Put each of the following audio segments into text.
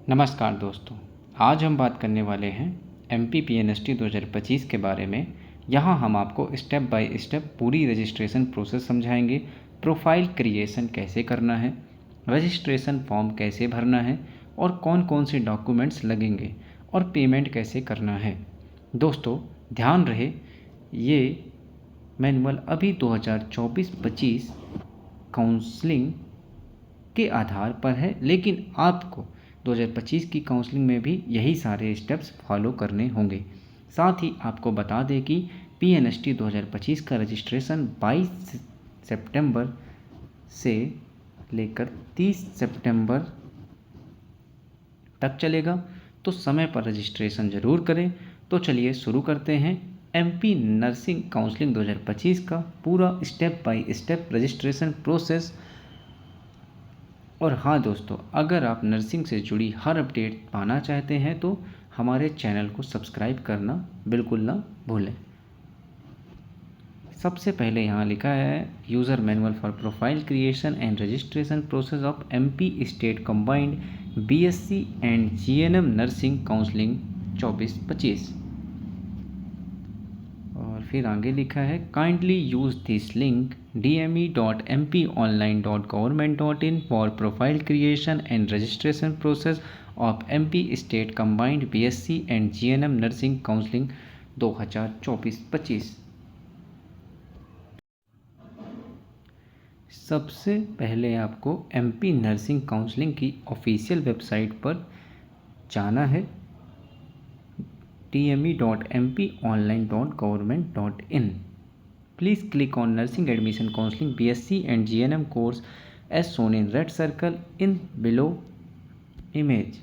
नमस्कार दोस्तों, आज हम बात करने वाले हैं MPPNST 2025 के बारे में। यहाँ हम आपको स्टेप बाय स्टेप पूरी रजिस्ट्रेशन प्रोसेस समझाएंगे। प्रोफाइल क्रिएशन कैसे करना है, रजिस्ट्रेशन फॉर्म कैसे भरना है और कौन कौन से डॉक्यूमेंट्स लगेंगे और पेमेंट कैसे करना है। दोस्तों ध्यान रहे, ये मैनुअल अभी 2024-25 काउंसलिंग के आधार पर है, लेकिन आपको 2025 की काउंसलिंग में भी यही सारे स्टेप्स फॉलो करने होंगे। साथ ही आपको बता दें कि PNST 2025 का रजिस्ट्रेशन 22 सितंबर से लेकर 30 सितंबर तक चलेगा, तो समय पर रजिस्ट्रेशन ज़रूर करें। तो चलिए शुरू करते हैं MP नर्सिंग काउंसलिंग 2025 का पूरा step by step registration process. और हाँ दोस्तों, अगर आप नर्सिंग से जुड़ी हर अपडेट पाना चाहते हैं तो हमारे चैनल को सब्सक्राइब करना बिल्कुल ना भूलें। सबसे पहले यहाँ लिखा है user manual for profile creation and registration process of MP state combined BSc and GNM nursing counselling 24-25। और फिर आगे लिखा है kindly use this link dme.mponline.government.in for profile creation and registration process of MP state combined BSc and GNM nursing counselling 2024-25। सबसे पहले आपको MP nursing counselling की official website पर जाना है dme.mponline.government.in. Please click on Nursing Admission Counseling BSc and GNM course as shown in red circle in below image.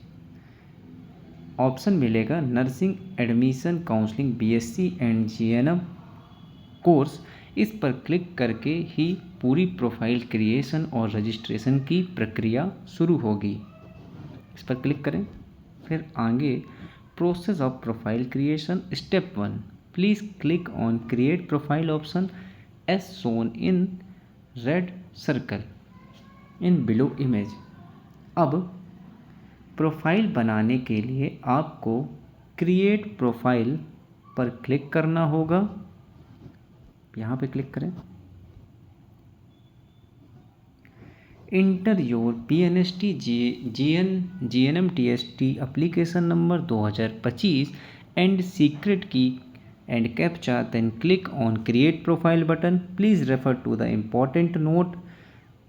Option मिलेगा nursing admission counselling BSc and GNM course. इस पर click करके ही पूरी profile creation और registration की प्रक्रिया शुरू होगी। इस पर क्लिक करें। फिर आगे process of profile creation step 1, please click on create profile option as shown in red circle in below image. अब प्रोफाइल बनाने के लिए आपको क्रिएट प्रोफाइल पर क्लिक करना होगा। यहाँ पे क्लिक करें। Enter your PNST GNM TST application number 2025 and secret key and captcha, then click on create profile button. Please refer to the important note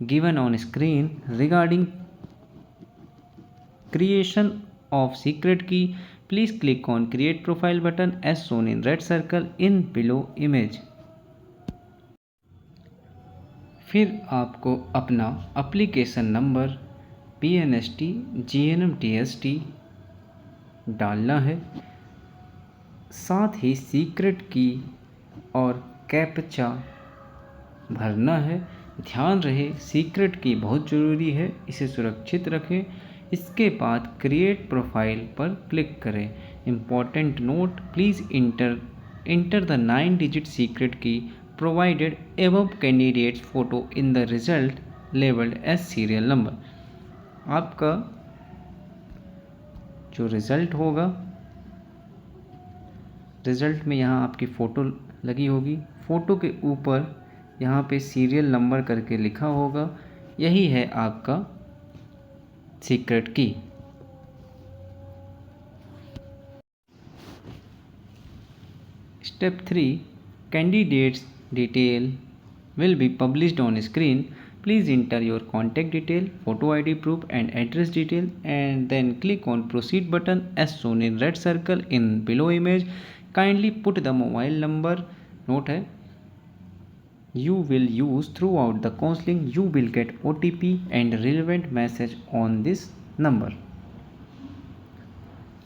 given on screen regarding creation of secret key. Please click on create profile button as shown in red circle in below image. फिर आपको अपना application number PNST GNM TST डालना है, साथ ही secret की और captcha भरना है। ध्यान रहे सीक्रेट की बहुत ज़रूरी है, इसे सुरक्षित रखें। इसके बाद क्रिएट प्रोफाइल पर क्लिक करें। Important note, please enter the 9 digit secret की provided above candidate's photo in the result labeled as serial number। आपका जो रिज़ल्ट होगा, रिज़ल्ट में यहाँ आपकी फ़ोटो लगी होगी। फ़ोटो के ऊपर यहाँ पे सीरियल नंबर करके लिखा होगा, यही है आपका सीक्रेट की। Step 3, candidates detail will be published on screen. Please enter your contact detail, photo ID proof and address detail and then click on proceed button as shown in red circle in below image. Kindly put the mobile number note है you will use throughout the counseling. You will get OTP and relevant message on this number।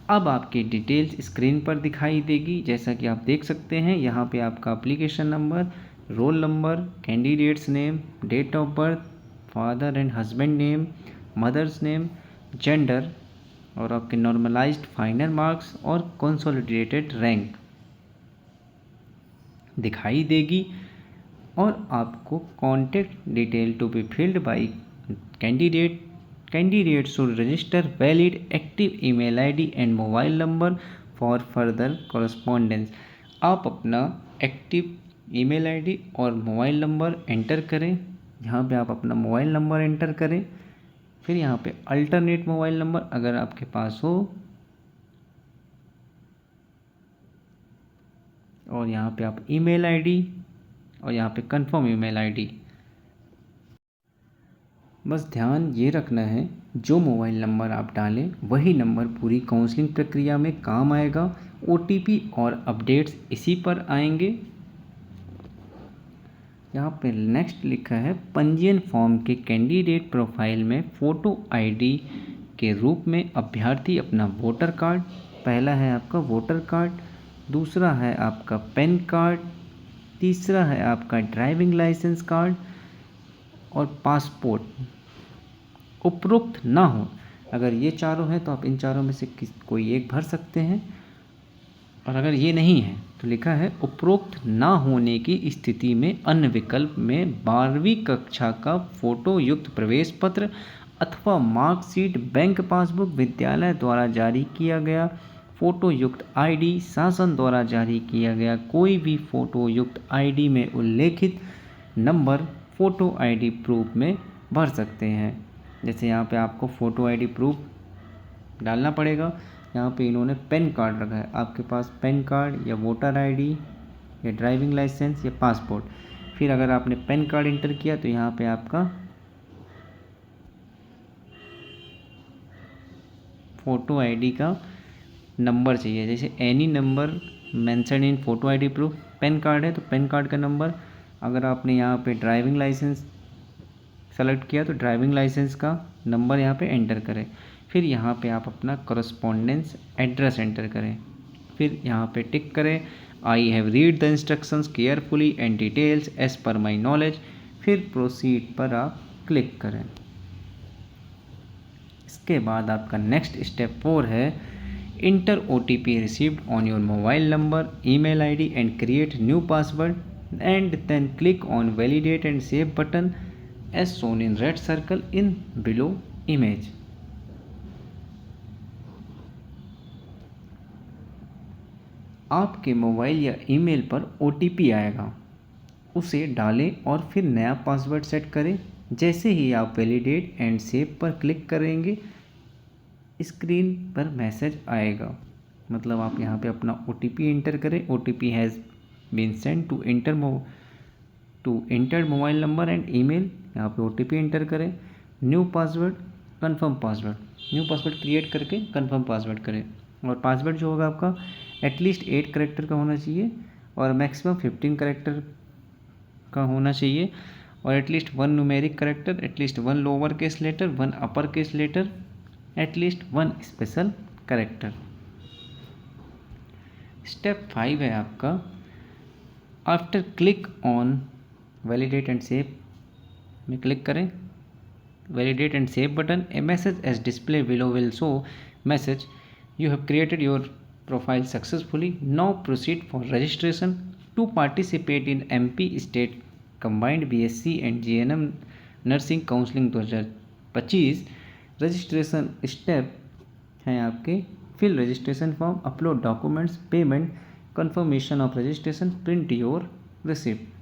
अब आपकी details screen पर दिखाई देगी। जैसा कि आप देख सकते हैं, यहाँ पे आपका application number, roll number, candidates name, date of birth, father and husband name, mother's name, gender और आपके नॉर्मलाइज्ड फाइनल मार्क्स और कंसोलिडेटेड रैंक दिखाई देगी। और आपको contact detail to be filled by candidate Candidates should register valid active email ID and mobile number for further correspondence. आप अपना active email ID और मोबाइल नंबर एंटर करें। यहाँ पे आप अपना मोबाइल नंबर एंटर करें, फिर यहाँ पे अल्टरनेट मोबाइल नंबर अगर आपके पास हो, और यहाँ पे आप ईमेल आईडी और यहाँ पे कंफर्म ईमेल आईडी। बस ध्यान ये रखना है, जो मोबाइल नंबर आप डालें वही नंबर पूरी काउंसलिंग प्रक्रिया में काम आएगा। ओटीपी और अपडेट्स इसी पर आएंगे। यहाँ पे नेक्स्ट लिखा है, पंजीयन फॉर्म के कैंडिडेट प्रोफाइल में फ़ोटो आईडी के रूप में अभ्यर्थी अपना वोटर कार्ड, पहला है आपका वोटर कार्ड, दूसरा है आपका पैन कार्ड, तीसरा है आपका ड्राइविंग लाइसेंस कार्ड और पासपोर्ट उपरोक्त ना हो। अगर ये चारों हैं तो आप इन चारों में से कोई एक भर सकते हैं, और अगर ये नहीं है तो लिखा है उपरोक्त ना होने की स्थिति में अन्य विकल्प में 12वीं कक्षा का फोटो युक्त प्रवेश पत्र अथवा मार्कशीट, बैंक पासबुक, विद्यालय द्वारा जारी किया गया फ़ोटो युक्त आईडी, शासन द्वारा जारी किया गया कोई भी फ़ोटो युक्त आईडी में उल्लेखित नंबर फ़ोटो आईडी प्रूफ में भर सकते हैं। जैसे यहाँ पे आपको फ़ोटो आईडी प्रूफ डालना पड़ेगा। यहाँ पे इन्होंने पैन कार्ड रखा है, आपके पास पैन कार्ड या वोटर आईडी या ड्राइविंग लाइसेंस या पासपोर्ट। फिर अगर आपने पैन कार्ड इंटर किया तो यहाँ पे आपका फ़ोटो आईडी का नंबर चाहिए, जैसे any number mention in photo ID proof. Pan card है तो पैन कार्ड का नंबर, अगर आपने यहाँ पे ड्राइविंग लाइसेंस सेलेक्ट किया तो ड्राइविंग लाइसेंस का नंबर यहाँ पे एंटर करें। फिर यहाँ पे आप अपना करस्पॉन्डेंस एड्रेस एंटर करें, फिर यहाँ पे टिक करें I have read the instructions carefully and details as per my knowledge, फिर प्रोसीड पर आप क्लिक करें। इसके बाद आपका नेक्स्ट स्टेप 4 है, enter OTP received on your mobile number, email ID and create new password and then click on validate and save button as shown in red circle in below image। आपके mobile या email पर OTP आएगा, उसे डालें और फिर नया password set करें। जैसे ही आप वैलिडेट एंड सेव पर क्लिक करेंगे स्क्रीन पर मैसेज आएगा, मतलब आप यहाँ पे अपना OTP इंटर करें। OTP has been send to enter mobile number and email, यहाँ पे OTP इंटर करें। New password, confirm password, new password create करके कंफर्म पासवर्ड करें। और पासवर्ड जो होगा आपका एटलीस्ट 8 कैरेक्टर का होना चाहिए और मैक्सिमम 15 कैरेक्टर का होना चाहिए, और at least 1 numeric character, at least 1 lower case letter, 1 upper case letter, at least 1 special character. Step 5 है आपका, after click on validate and save में क्लिक करें, validate and save button. A message as display below will show message you have created your profile successfully, now proceed for registration to participate in MP state combined BSc and GNM nursing counselling 2025। Registration step हैं आपके, fill registration form, upload documents, payment, confirmation of registration, print your receipt.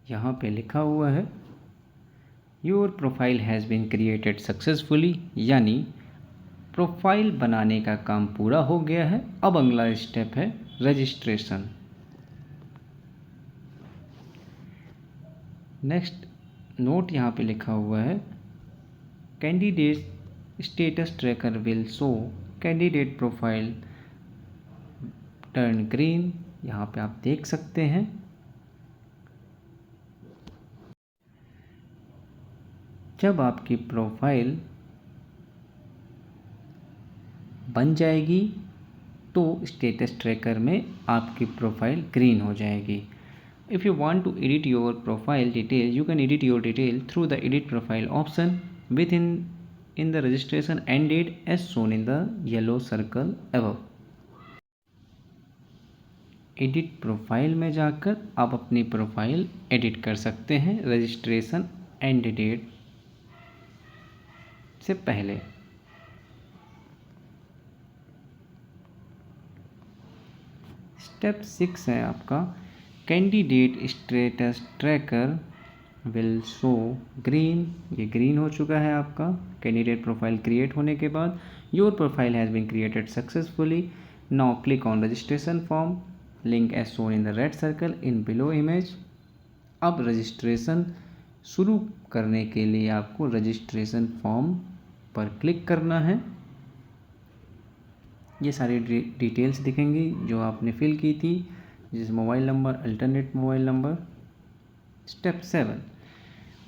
यहाँ पे लिखा हुआ है your profile has been created successfully, यानी profile बनाने का काम पूरा हो गया है। अब अगला स्टेप है रजिस्ट्रेशन। नेक्स्ट नोट यहाँ पे लिखा हुआ है, candidate status tracker will show candidate profile turn green, यहाँ पे आप देख सकते हैं। जब आपकी प्रोफाइल बन जाएगी तो स्टेटस ट्रैकर में आपकी प्रोफाइल ग्रीन हो जाएगी। If you want to edit your profile detail, you can edit your detail through the edit profile option within the registration end date as shown in the yellow circle above. Edit profile में जाकर आप अपनी profile edit कर सकते हैं registration end date से पहले। Step 6 है आपका candidate status tracker will show green. ये ग्रीन हो चुका है आपका कैंडिडेट प्रोफाइल क्रिएट होने के बाद। Your profile has been created successfully. Now click on registration form, link as shown in the red circle in below image. अब registration शुरू करने के लिए आपको रजिस्ट्रेशन फॉर्म पर क्लिक करना है। ये सारी डिटेल्स दिखेंगी जो आपने फिल की थी, जैसे mobile number, alternate mobile number. Step 7,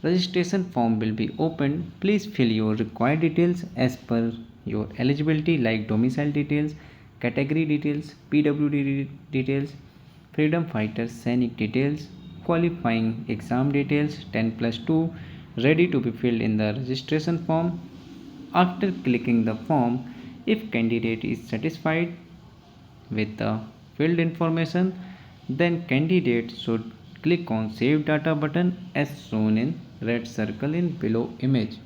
registration form will be opened. Please fill your required details as per your eligibility, like domicile details, category details, PWD details, freedom fighter सैनिक details, qualifying exam details 10+2 ready to be filled in the registration form. After clicking the form, if candidate is satisfied with the filled information, then candidate should click on save data button as shown in red circle in below image.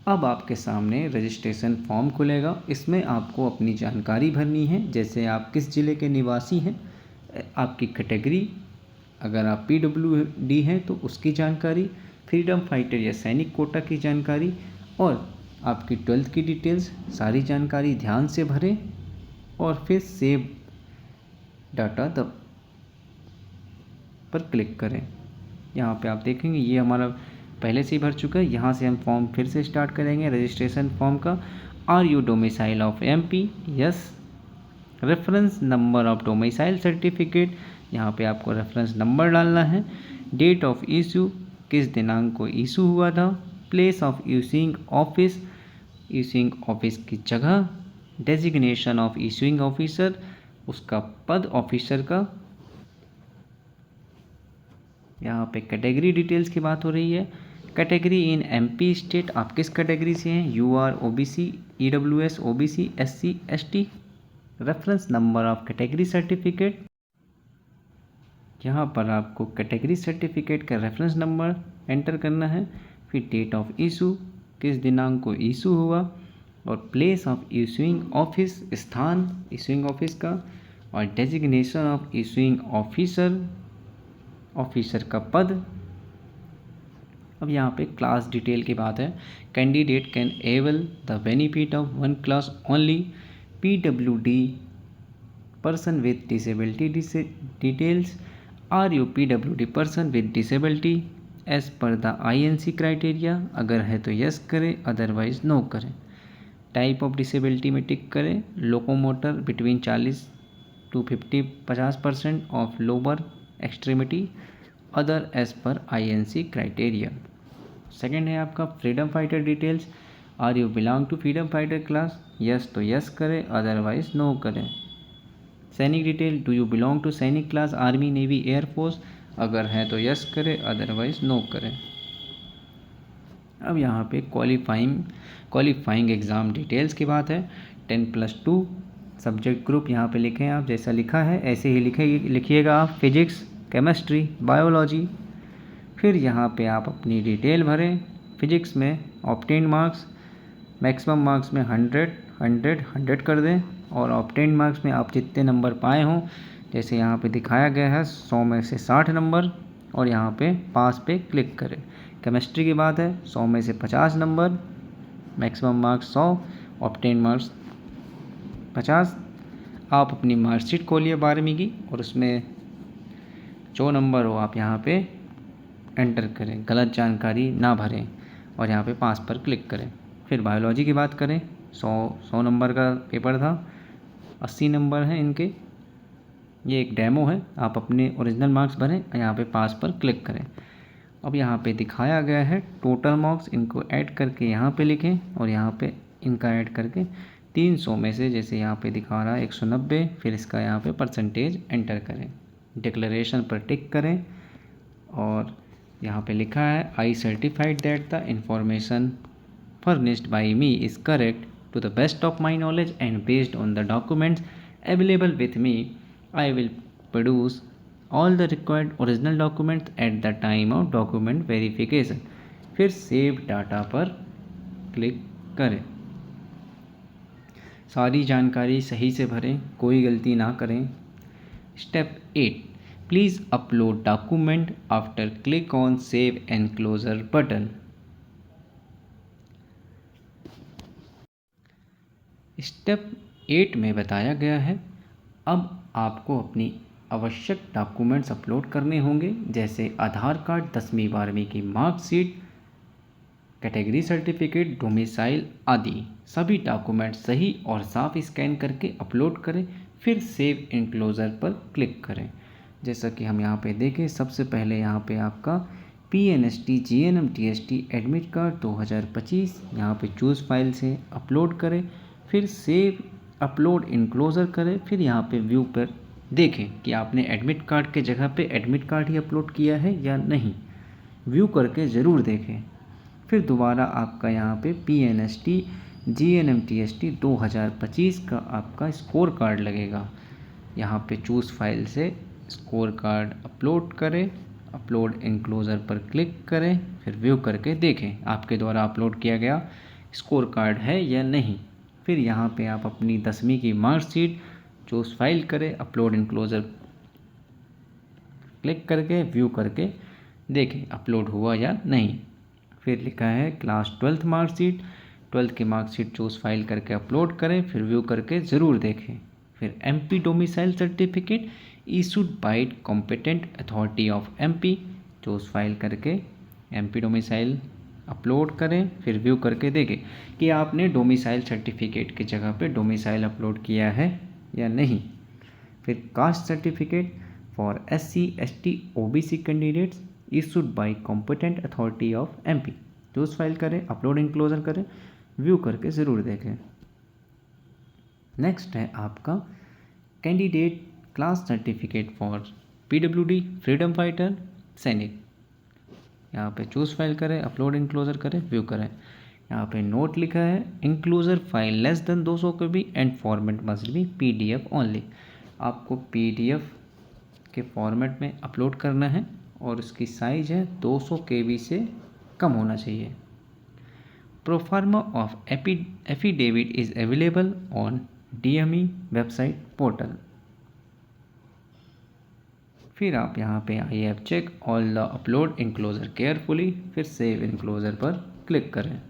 अब आपके सामने registration form खुलेगा। इसमें आपको अपनी जानकारी भरनी है, जैसे आप किस ज़िले के निवासी हैं, आपकी कैटेगरी, अगर आप PWD हैं तो उसकी जानकारी, फ्रीडम फाइटर या सैनिक कोटा की जानकारी, और आपकी 12th की डिटेल्स, सारी जानकारी ध्यान से भरें और फिर सेव डाटा पर क्लिक करें। यहाँ पे आप देखेंगे ये हमारा पहले से ही भर चुका है। यहाँ से हम फॉर्म फिर से स्टार्ट करेंगे रजिस्ट्रेशन फॉर्म का। Are you domicile of MP? Yes. Reference number of domicile certificate, यहाँ पे आपको रेफरेंस नंबर डालना है। डेट ऑफ इशू, किस दिनांक को इशू हुआ था। Place of issuing office, issuing office की जगह। डेजिग्नेशन ऑफ इशूइंग ऑफिसर, उसका पद ऑफिसर का। यहाँ पे कैटेगरी डिटेल्स की बात हो रही है। कैटेगरी इन MP स्टेट, आप किस कैटेगरी से हैं, UR, OBC, EWS, OBC, SC, ST। Reference number of category certificate, यहाँ पर आपको कैटेगरी सर्टिफिकेट का रेफरेंस नंबर एंटर करना है। फिर डेट ऑफ इशू, किस दिनांक को इशू हुआ, और प्लेस ऑफ इशूइंग ऑफिस, स्थान इशूइंग ऑफिस का, और designation of issuing officer, officer का पद। अब यहाँ पे क्लास डिटेल की बात है। Candidate can avail the benefit of 1 class only. PWD person with disability details. Are you PWD person with disability as per the INC criteria, अगर है तो यस करें, अदरवाइज नो करें। टाइप ऑफ डिसेबिलिटी में tick करें। Locomotor between 40 to 50% of lower extremity, other as per INC criteria. Second है आपका freedom fighter details. Are you belong to freedom fighter class, yes तो यस करें, otherwise no करें। Sainik detail, do you belong to sainik class, army, navy, air force, अगर है तो yes करें, otherwise no करें। अब यहाँ पे क्वालिफाइंग एग्ज़ाम डिटेल्स की बात है। 10+2 सब्जेक्ट ग्रुप यहाँ पे लिखें आप, जैसा लिखा है ऐसे ही लिखिएगा आप। Physics, chemistry, biology. फिर यहाँ पे आप अपनी डिटेल भरें। फिजिक्स में ऑब्टेन मार्क्स, मैक्सिमम मार्क्स में 100 कर दें, और ऑब्टेन मार्क्स में आप जितने नंबर पाए हों, जैसे यहाँ पे दिखाया गया है 100 में से 60 नंबर, और यहाँ पे पास पे क्लिक करें। केमिस्ट्री की बात है 100 में से 50 number, maximum marks 100, obtain marks 50। आप अपनी मार्कशीट खोलिए 12वीं की, और उसमें जो नंबर हो आप यहाँ पे एंटर करें, गलत जानकारी ना भरें, और यहाँ पे पास पर क्लिक करें। फिर बायोलॉजी की बात करें, 100 नंबर का पेपर था, 80 नंबर हैं इनके। ये एक डेमो है, आप अपने ओरिजिनल मार्क्स भरें, यहाँ पे पास पर क्लिक करें। अब यहाँ पे दिखाया गया है टोटल मार्क्स, इनको ऐड करके यहाँ पे लिखें, और यहाँ पे इनका ऐड करके 300 में से, जैसे यहाँ पे दिखा रहा है 190, फिर इसका यहाँ पे परसेंटेज एंटर करें। डिक्लेरेशन पर टिक करें, और यहाँ पे लिखा है आई certified that the information furnished by me is correct to the best of my knowledge and based on the documents available with me. I will produce all the required original documents at the time of document verification. फिर save data पर click करें। सारी जानकारी सही से भरें, कोई गलती ना करें। Step 8, please upload document after click on save enclosure button. Step 8 में बताया गया है, अब आपको अपनी आवश्यक डॉक्यूमेंट्स अपलोड करने होंगे, जैसे आधार कार्ड, 10वीं 12वीं की मार्कशीट, कैटेगरी सर्टिफिकेट, डोमिसाइल आदि। सभी डॉक्यूमेंट्स सही और साफ स्कैन करके अपलोड करें, फिर सेव एनक्लोजर पर क्लिक करें। जैसा कि हम यहाँ पे देखें, सबसे पहले यहाँ पे आपका PNST GNM TST admit card 2025 यहाँ पे चूज़ फाइल से अपलोड करें, फिर सेव अपलोड एनक्लोजर करें, फिर यहाँ पे व्यू पर देखें कि आपने एडमिट कार्ड के जगह पे एडमिट कार्ड ही अपलोड किया है या नहीं। व्यू करके ज़रूर देखें। फिर दोबारा आपका यहाँ पे PNST GNM TST 2025 का आपका स्कोर कार्ड लगेगा। यहाँ पे चूज़ फाइल से स्कोर कार्ड अपलोड करें, अपलोड एनक्लोजर पर क्लिक करें, फिर व्यू करके देखें आपके द्वारा अपलोड किया गया स्कोर कार्ड है या नहीं। फिर यहाँ पे आप अपनी 10वीं की मार्कशीट चूज़ फाइल करें, अपलोड एनक्लोजर क्लिक करके व्यू करके देखें अपलोड हुआ या नहीं। फिर लिखा है क्लास 12th मार्कशीट, 12th की मार्कशीट चूज़ फाइल करके अपलोड करें, फिर व्यू करके ज़रूर देखें। फिर MP domicile certificate issued by competent authority of MP choose file करके MP डोमिसाइल अपलोड करें, फिर व्यू करके देखें कि आपने डोमिसाइल सर्टिफिकेट की जगह पे डोमिसाइल अपलोड किया है या नहीं। फिर caste certificate for SC ST OBC candidates issued by competent authority of MP choose file करें, अपलोड एनक्लोजर करें, व्यू करके ज़रूर देखें। नेक्स्ट है आपका candidate class certificate for PWD freedom fighter सैनिक। यहाँ पे चूज़ फाइल करें, अपलोड एनक्लोजर करें, व्यू करें। यहाँ पे नोट लिखा है enclosure file less than 200 KB and format must be PDF only. आपको PDF के फॉर्मेट में अपलोड करना है और उसकी साइज़ है 200 KB से कम होना चाहिए। Proforma of affidavit is available on DME website portal. फिर आप यहाँ पे I have check all the upload enclosure carefully, फिर सेव एनक्लोजर पर क्लिक करें।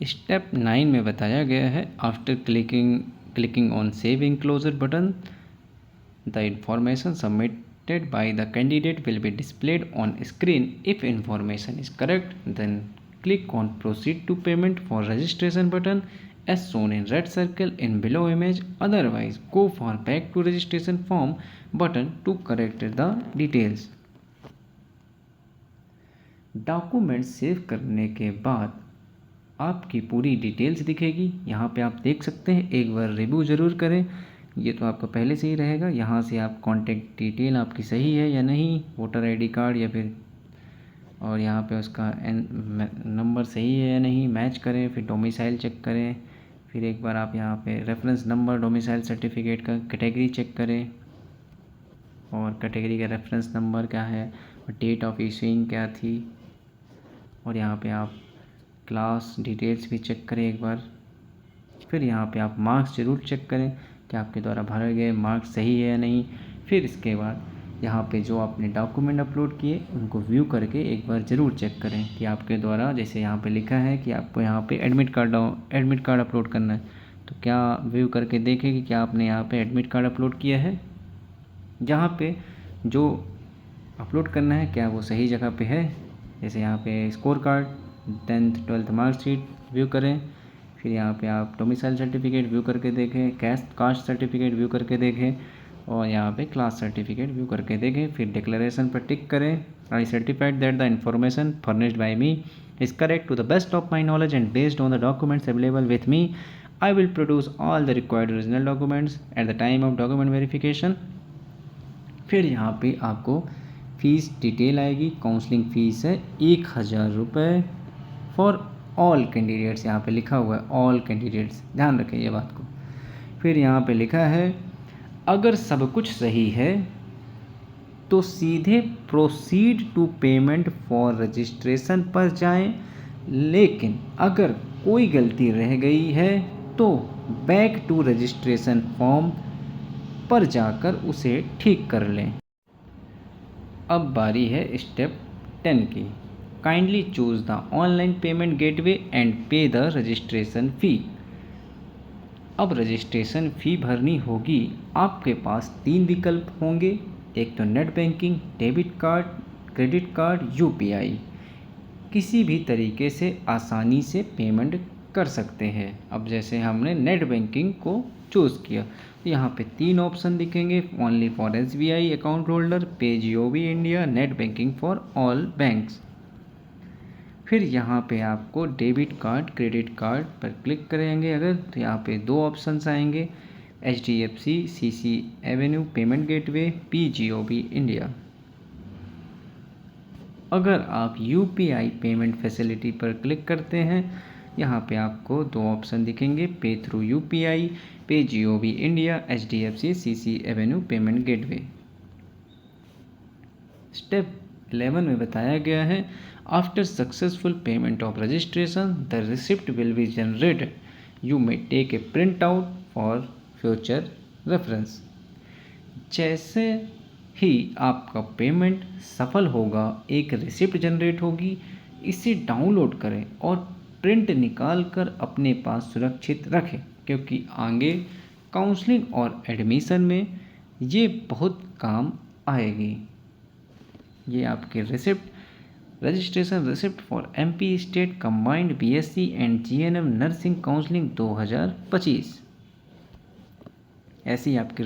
स्टेप 9 में बताया गया है after clicking on save enclosure button the information submitted by the candidate will be displayed on screen. If information is correct then click on proceed to payment for registration button as shown in red circle in below image, otherwise go for back to registration form button to correct the details। Document save करने के बाद आपकी पूरी details दिखेगी, यहाँ पे आप देख सकते हैं। एक बार रिव्यू ज़रूर करें, ये तो आपका पहले से ही रहेगा। यहाँ से आप कॉन्टैक्ट डिटेल आपकी सही है या नहीं, वोटर ID कार्ड या फिर, और यहाँ पे उसका नंबर सही है या नहीं मैच करें। फिर डोमिसाइल चेक करें, फिर एक बार आप यहाँ पे रेफरेंस नंबर डोमिसाइल सर्टिफिकेट का कैटेगरी चेक करें और कैटेगरी का रेफरेंस नंबर क्या है और डेट ऑफ इशूइंग क्या थी। और यहाँ पे आप क्लास डिटेल्स भी चेक करें एक बार। फिर यहाँ पे आप मार्क्स ज़रूर चेक करें कि आपके द्वारा भरे गए मार्क्स सही है या नहीं। फिर इसके बाद यहाँ पे जो आपने डॉक्यूमेंट अपलोड किए उनको व्यू करके एक बार ज़रूर चेक करें कि आपके द्वारा, जैसे यहाँ पे लिखा है कि आपको यहाँ पे एडमिट कार्ड अपलोड करना है, तो क्या व्यू करके देखें कि क्या आपने यहाँ पे एडमिट कार्ड अपलोड किया है, जहाँ पे जो अपलोड करना है क्या वो सही जगह पे है। जैसे यहाँ पे score card, 10th 12th marksheet view करें। फिर यहाँ पे आप डोमिसाइल सर्टिफिकेट व्यू करके देखें, कास्ट सर्टिफिकेट व्यू करके देखें और यहाँ पे क्लास सर्टिफिकेट व्यू करके देखें। फिर डिक्लेरेशन पर टिक करें, I certified that the information furnished by me is correct to the best of my knowledge and based on the documents available with me. I will produce all the required original documents at the time of document verification. फिर यहाँ पे आपको fees detail आएगी। Counselling fees है 1000 रुपये for all candidates, यहाँ पे लिखा हुआ है ऑल कैंडिडेट्स, ध्यान रखें ये बात को। फिर यहाँ पे लिखा है अगर सब कुछ सही है तो सीधे proceed to payment for registration पर जाएं, लेकिन अगर कोई गलती रह गई है तो बैक टू रजिस्ट्रेशन फॉर्म पर जाकर उसे ठीक कर लें। अब बारी है स्टेप 10 की। Kindly choose the online payment gateway and पे द रजिस्ट्रेशन फ़ी। अब रजिस्ट्रेशन फ़ी भरनी होगी। आपके पास 3 विकल्प होंगे, एक तो net banking, debit card, credit card, UPI. किसी भी तरीके से आसानी से पेमेंट कर सकते हैं। अब जैसे हमने नेट बैंकिंग को चूज़ किया तो यहाँ पे 3 ऑप्शन दिखेंगे, only for SBI account holder, pay gov India, net banking for all banks. फिर यहाँ पे आपको डेबिट कार्ड, क्रेडिट कार्ड पर क्लिक करेंगे अगर तो यहाँ पे 2 ऑप्शंस आएंगे, HDFC CC avenue payment gateway, PGOV India. अगर आप UPI पेमेंट फैसिलिटी पर क्लिक करते हैं, यहाँ पे आपको 2 ऑप्शन दिखेंगे, pay through UPI, pay gov India, HDFC CC avenue payment gateway. Step 11 में बताया गया है after successful payment of registration the receipt will be generated, you may take a print out for future reference. जैसे ही आपका payment सफल होगा एक रिसिप्ट जनरेट होगी, इसे डाउनलोड करें और प्रिंट निकाल कर अपने पास सुरक्षित रखें, क्योंकि आगे काउंसलिंग और एडमिशन में ये बहुत काम आएगी। ये आपके receipt registration receipt for MP state combined BSc and GNM nursing counselling 2025 ऐसी आपकी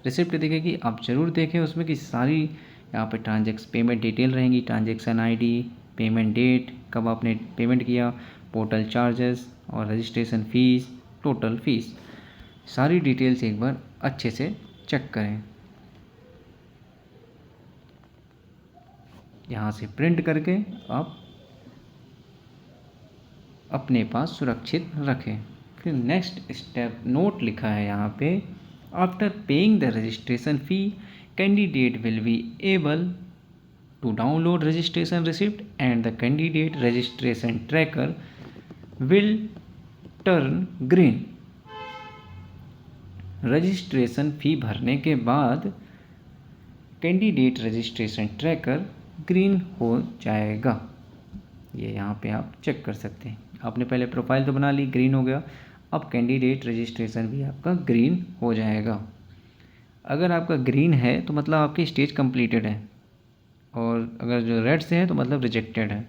रिसिप्ट दिखेगी। आप ज़रूर देखें उसमें कि सारी यहाँ पे पेमेंट डिटेल रहेंगी, ट्रांजैक्शन ID, पेमेंट डेट, कब आपने पेमेंट किया, पोर्टल चार्जेस और रजिस्ट्रेशन फ़ीस, टोटल फ़ीस, सारी डिटेल्स एक बार अच्छे से चेक करें। यहाँ से प्रिंट करके आप अपने पास सुरक्षित रखें। फिर नेक्स्ट स्टेप नोट लिखा है यहाँ पे, after paying the registration fee candidate will be able to download registration receipt and the candidate registration tracker will turn green. Registration fee भरने के बाद कैंडिडेट रजिस्ट्रेशन ट्रैकर ग्रीन हो जाएगा। ये यहाँ पे आप चेक कर सकते हैं। आपने पहले प्रोफाइल तो बना ली, ग्रीन हो गया, अब कैंडिडेट रजिस्ट्रेशन भी आपका ग्रीन हो जाएगा। अगर आपका ग्रीन है तो मतलब आपकी स्टेज कंप्लीटेड है, और अगर जो रेड से है तो मतलब रिजेक्टेड है,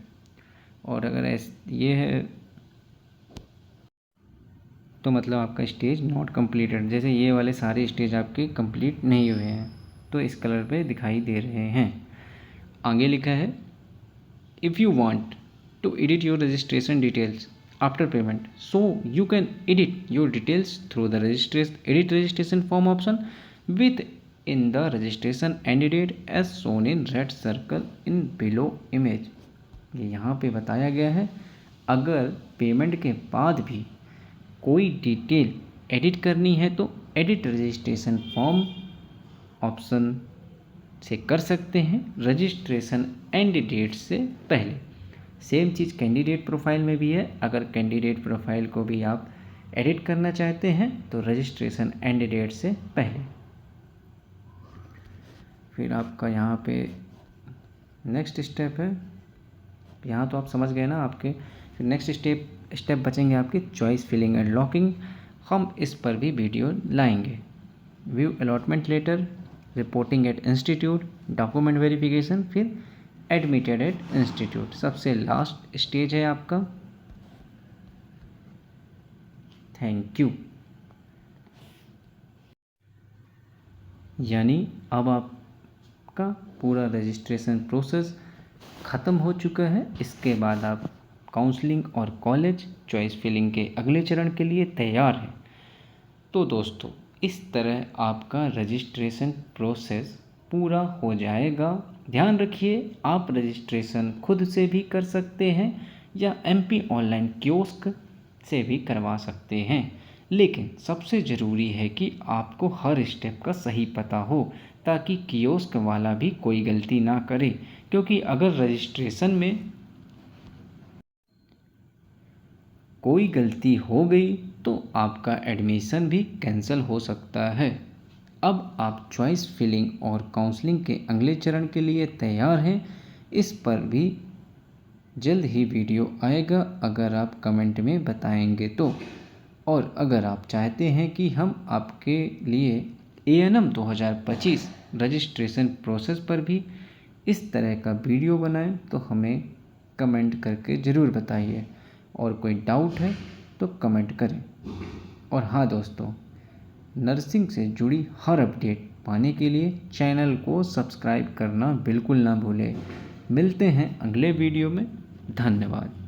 और अगर ये है तो मतलब आपका स्टेज नॉट कंप्लीटेड। जैसे ये वाले सारे स्टेज आपके कंप्लीट नहीं हुए हैं तो इस कलर पे दिखाई दे रहे हैं। आगे लिखा है if you want to edit your registration details after payment, so you can edit your details through the edit registration form option within the registration end date as shown in red circle in below image. ये यहाँ पे बताया गया है अगर payment के बाद भी कोई डिटेल एडिट करनी है तो एडिट रजिस्ट्रेशन फॉर्म ऑप्शन से कर सकते हैं रजिस्ट्रेशन एंड डेट से पहले। सेम चीज़ कैंडिडेट प्रोफाइल में भी है। अगर कैंडिडेट प्रोफाइल को भी आप एडिट करना चाहते हैं तो रजिस्ट्रेशन एंड डेट से पहले। फिर आपका यहाँ पे नेक्स्ट स्टेप है, यहाँ तो आप समझ गए ना आपके। फिर नेक्स्ट स्टेप बचेंगे आपके चॉइस फिलिंग एंड लॉकिंग। हम इस पर भी वीडियो लाएंगे। View allotment letter, reporting at institute, document verification, फिर एडमिटेड एट इंस्टीट्यूट, सबसे लास्ट स्टेज है आपका। Thank you. यानी अब आपका पूरा रजिस्ट्रेशन प्रोसेस ख़त्म हो चुका है। इसके बाद आप काउंसलिंग और कॉलेज चॉइस फिलिंग के अगले चरण के लिए तैयार हैं। तो दोस्तों इस तरह आपका रजिस्ट्रेशन प्रोसेस पूरा हो जाएगा। ध्यान रखिए आप रजिस्ट्रेशन खुद से भी कर सकते हैं या MP ऑनलाइन कियोस्क से भी करवा सकते हैं, लेकिन सबसे ज़रूरी है कि आपको हर स्टेप का सही पता हो, ताकि कियोस्क वाला भी कोई गलती ना करे, क्योंकि अगर रजिस्ट्रेशन में कोई गलती हो गई तो आपका एडमिशन भी कैंसिल हो सकता है। अब आप चॉइस फिलिंग और काउंसलिंग के अगले चरण के लिए तैयार हैं। इस पर भी जल्द ही वीडियो आएगा, अगर आप कमेंट में बताएंगे तो। और अगर आप चाहते हैं कि हम आपके लिए ANM 2025 रजिस्ट्रेशन प्रोसेस पर भी इस तरह का वीडियो बनाएं तो हमें कमेंट करके ज़रूर बताइए, और कोई डाउट है तो कमेंट करें। और हाँ दोस्तों, नर्सिंग से जुड़ी हर अपडेट पाने के लिए चैनल को सब्सक्राइब करना बिल्कुल ना भूलें। मिलते हैं अगले वीडियो में। धन्यवाद।